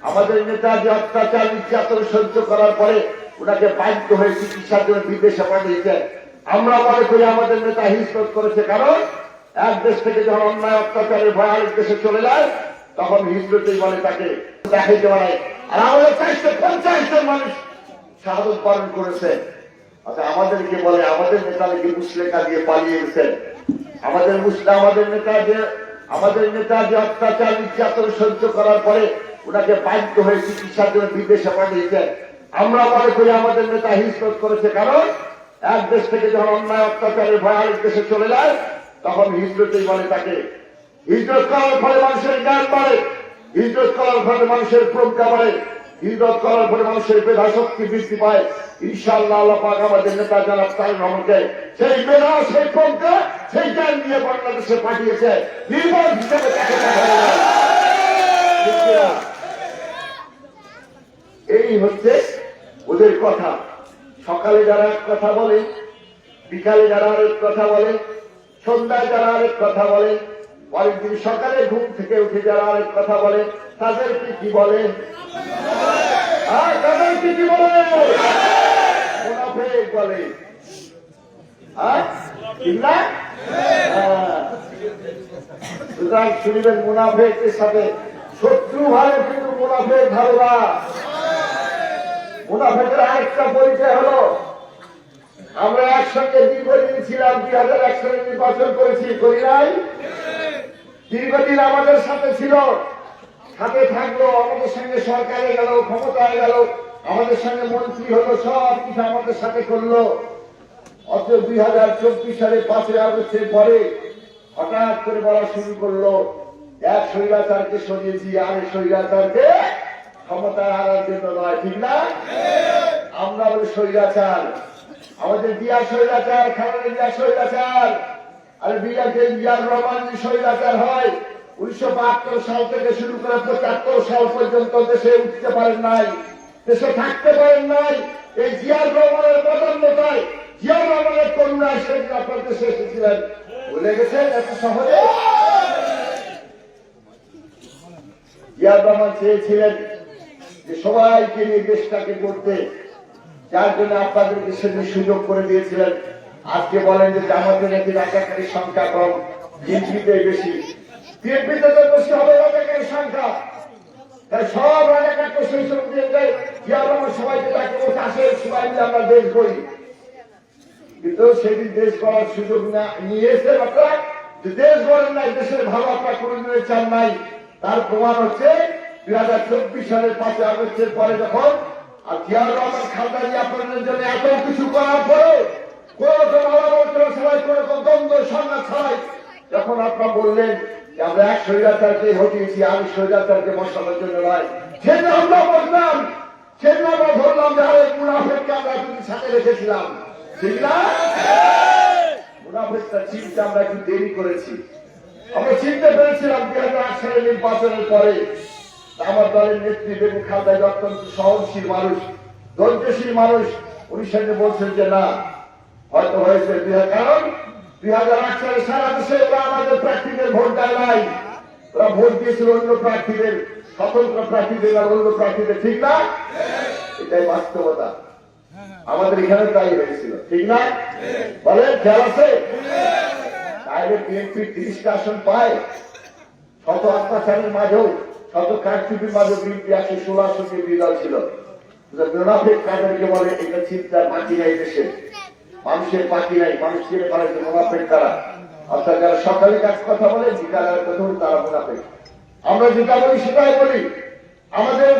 আমাদের নেতা যে অত্যাচার নির্যাতন সহ্য করার পরে ওনাকে বাধ্য হয়ে চিকিৎসার জন্য বিদেশে পাঠিয়েছে। আমরা মনে করি আমাদের নেতা হিজরত করেছে, কারণ এক দেশ থেকে যখন অন্যায় অত্যাচারের ভয় আরেক দেশে চলে যায় তখন হিজরতেই বলে তাকে দেখাইতে পারে। আর আমাদের 450 জন মানুষ শাহাদত বরণ করেছে। আচ্ছা, আমাদেরকে বলে আমাদের নেতা নাকি মুসলেখা দিয়ে পালিয়ে গেছেন। আমাদের নেতা যে অত্যাচার নির্যাতন সহ্য করার পরে ওনাকে বাধ্য হয়ে চিকিৎসার জন্য বিদেশে পাঠিয়েছে। আমরা মনে করি আমাদের নেতা হিজরত করেছে, কারণ এক দেশ থেকে যখন অন্যায় অত্যাচারের ভয় আরেক দেশে চলে যায় তখন হিজরতেই বলে তাকে। হিজরত করার ফলে মানুষের জ্ঞান বাড়ে, হিজরত করার ফলে মানুষের প্রজ্ঞা বাড়ে, হিজরত করার ফলে মানুষের মেধা শক্তি বৃদ্ধি পায়। ইনশাআল্লাহ আল্লাহ পাক আমাদের নেতা জনাব তারেক রহমানকে সেই মেধা, সেই প্রজ্ঞা, সেই জ্ঞান নিয়ে বাংলাদেশে পাঠিয়েছে। নির্বাক হিসেবে তাকে এই হচ্ছে ওদের কথা। সকালে যারা এক কথা বলে, বিকালে যারা আরেক কথা বলে, সন্ধ্যায় যারা আরেক কথা বলে, পরের দিন সকালে ঘুম থেকে উঠে যারা আরেক কথা বলে, তাদেরকে কি বলে? তাদেরকে কি বলে? মুনাফিক বলে। সুতরাং শুনবেন, মুনাফিকের সাথে শত্রু ভালো, কিন্তু মুনাফিক ভালো না। মুনাফিকের আরেকটা পরিচয় হলো, আমরা একসঙ্গে দীর্ঘদিন ছিলাম, 2001 সালে নির্বাচন করেছি, করি নাই? দীর্ঘদিন আমাদের সাথে ছিল, সাথে থাকলো, আমাদের সঙ্গে সরকারে গেল, ক্ষমতায় গেল, আমাদের সঙ্গে মন্ত্রী হলো, সব কিছু আমাদের সাথে করলো। অথচ 2024 সালে 5 আগস্টের পরে হঠাৎ করে বলা শুরু করলো, এক স্বৈরাচারকে সরিয়েছি, আর স্বৈরাচারকে ক্ষমতায় আনার জন্য নয়। ঠিক না? আমরা বলি স্বৈরাচার, আমাদের জিয়া স্বৈরাচার, খালেদা জিয়া স্বৈরাচার। আর জিয়ার রহমান স্বৈরাচার হয় 1972 সাল থেকে শুরু করে 75 সাল পর্যন্ত দেশে উঠতে পারেন নাই, দেশে থাকতে পারেন নাই। এই জিয়ার রহমানের প্রধানতায়, জিয়ার রহমানের করুণায় সেদিন আপনার দেশে এসেছিলেন। ভুলে গেছেন এত সহজে? জিয়ার রহমান চেয়েছিলেন যে সবাইকে নিয়ে দেশটাকে করতে, যার জন্য আপনাদেরকে সেদিন সুযোগ করে দিয়েছিলেন। আজকে বলেন যে জামাতে নাকি রাজাকারীর সংখ্যা কম, বিএনপিতে বেশি। বিএনপিতে তো বেশি হবে রাজাকারীর সংখ্যা। তাই সব রাজাকার তো সেই সব দিয়ে দেয়। জিয়াউর রহমান সবাইকে তাকে বলতে আসে, সবাই মিলে আমরা দেশ করি। কিন্তু সেদিন দেশ করার সুযোগ না নিয়ে এসে আপনারা যে দেশ গড়েন নাই, দেশের ভালো আপনার কোনদিনের চান নাই। তার প্রমাণ হচ্ছে 2024 সালের 5 আগস্টের পরে যখন আর জিয়াউর রহমান খালেদা জিয়া আপনাদের জন্য এত কিছু করার পরে কোন রকম আলোচনা ছাড়াই, কোন রকম দ্বন্দ্ব সংঘাত ছাড়াই যখন আপনারা বললেন যে আমরা এক স্বৈরাচারকে হটিয়েছি, আমি স্বৈরাচারকে বসানোর জন্য নয়, সেদিন আমরা বললাম, সেদিন আমরা ধরলাম যে আরেক মুনাফিককে আমরা কিন্তু সাথে রেখেছিলাম। ঠিক না? মুনাফিকটা চিনতে আমরা একটু দেরি করেছি। আমরা চিনতে পেরেছিলাম 2008 সালের নির্বাচনের পরে আমার দলের নেত্রী বেগম খালেদা জিয়া অত্যন্ত সহনশীল মানুষ, ধৈর্যশীল মানুষ। উনি সামনে বলছেন যে না, হয়তো হয়েছে, কারণ 2008 সালে সারা দেশে ওরা আমাদের প্রার্থীদের ভোট দেয় নাই, ওরা ভোট দিয়েছিল অন্য প্রার্থীদের, স্বতন্ত্র প্রার্থীদের আর অন্য প্রার্থীদের। ঠিক না? এটাই বাস্তবতা। আমাদের এখানে তাই হয়েছিল। ঠিক না? বলেন, খেয়াল আছে? তাহলে বিএনপি 30টা আসন পায়, শত অত্যাচারের মাঝেও, শত কারচুপির মাঝেও বিএনপি 116 আসনে বিজয় ছিল। মুনাফিক কাদেরকে বলে? এটা চিন্তার বাকি নাই, দেশে মানুষের বাকি নাই, মানুষ চিনে পারে যে মুনাফিক তারা। অর্থাৎ যারা সকালে কাজ কথা বলে, বিকালে কথা বলে, তারা মুনাফিক। আমরা যেটা বলি সেটাই বলি। আমাদের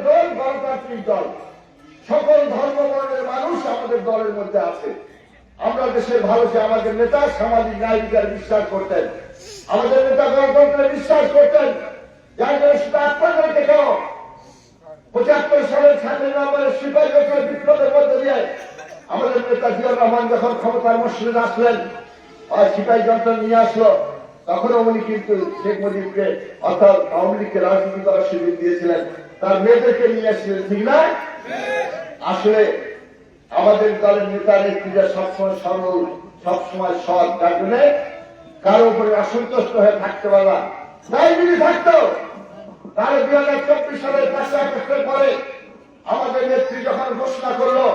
দল গণতান্ত্রিক দল, সকল ধর্ম বর্ণের মানুষ আমাদের দলের মধ্যে আছে। আমরা দেশের ভালো চাই। আমাদের নেতা সামাজিক ন্যায় বিচার বিশ্বাস করতেন, আমাদের নেতা গণতন্ত্রে বিশ্বাস করতেন। যার জন্য সেটা আপনাদেরকে কেন 75 সালের 6 নভেম্বরের সিপাহী বিপ্লবের মধ্যে দিয়ে আমাদের নেতা জিয়াউর রহমান যখন ক্ষমতার মসজিদে আসলেন আর সিপাহী যন্ত্র নিয়ে আসলো, তখনও উনি কিন্তু শেখ মুজিবকে অর্থাৎ আওয়ামী লীগকে রাজনীতি করার সুযোগ দিয়েছিলেন, তার মেয়েদেরকে নিয়ে আসছিলেন। ঠিক না? আসলে আমাদের দলের নেতা নেত্রীরা সবসময় সরল, সবসময় সৎ, যার জন্য কারো উপরে অসন্তুষ্ট হয়ে থাকতে পারবা নাই, যদি থাকতো তাহলে 2024 সালের 5 আগস্টের পরে আমাদের নেত্রী যখন ঘোষণা করলো,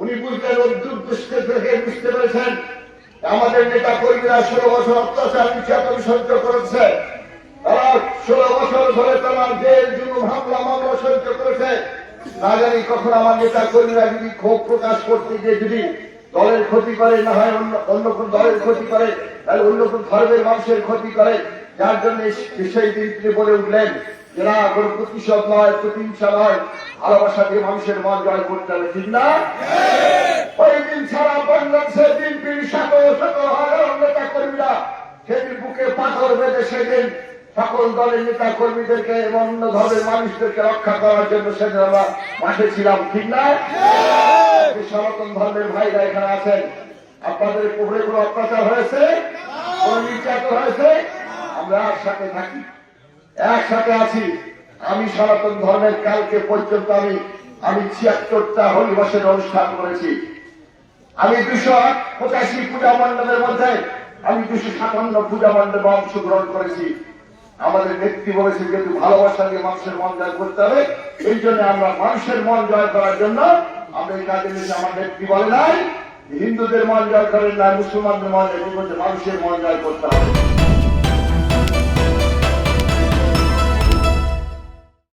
উনি বুঝলেন দুর্দৃষ্টে থেকে বুঝতে পেরেছেন আমাদের নেতা কর্মীরা 16 বছর অত্যাচার নির্যাতন সহ্য করেছে, তারা 16 বছর ধরে তারা জেল জুলুম হামলা মামলা সহ্য করেছে। না জানি কখন আমার নেতা কর্মীরা যদি ক্ষোভ প্রকাশ করতে গিয়ে যদি দলের ক্ষতি করে, না হয় অন্য কোন দলের ক্ষতি করে, তাহলে অন্য কোন ধর্মের মানুষের ক্ষতি করে, যার জন্য সেই দিন তিনি বলে উঠলেন যে না, কোনো প্রতিশোধ নয়, প্রতিহিংসা নয়, ভালোবাসা দিয়ে মানুষের মন জয় করতে হবে, ঠিক না? ওই দিন সারা বাংলাদেশের বিএনপির শত শত হাজার নেতা কর্মীরা সেদিন বুকে পাথর বেঁধে সেদিন সকল দলের নেতা কর্মীদেরকে এবং অন্য ধর্মের মানুষদেরকে রক্ষা করার জন্য সেদিন আমরা মাঠে ছিলাম, ঠিক না? সনাতন ধর্মের ভাইরা এখানে আছেন, আপনাদের উপরে কোনো অত্যাচার হয়েছে, কোন নির্যাতন হয়েছে? আমরা একসাথে থাকি, একসাথে আছি। আমি সনাতন ধর্মের কালকে পর্যন্ত আমি 76টা হরিবাসের অনুষ্ঠান করেছি। আমি 285 পূজা মণ্ডপের মধ্যে আমি 257 পূজা মণ্ডপে অংশগ্রহণ করেছি। আমাদের নেত্রী বলেছে যেহেতু ভালোবাসা দিয়ে মানুষের মন জয় করতে হবে, এই জন্য আমরা মানুষের মন জয় করার জন্য আমরা এই কাজে নিয়েছি। আমার নেত্রী বলে নাই হিন্দুদের মন জয় করেন না, মুসলমানদের মন জয় করতে, মানুষের মন জয় করতে হবে।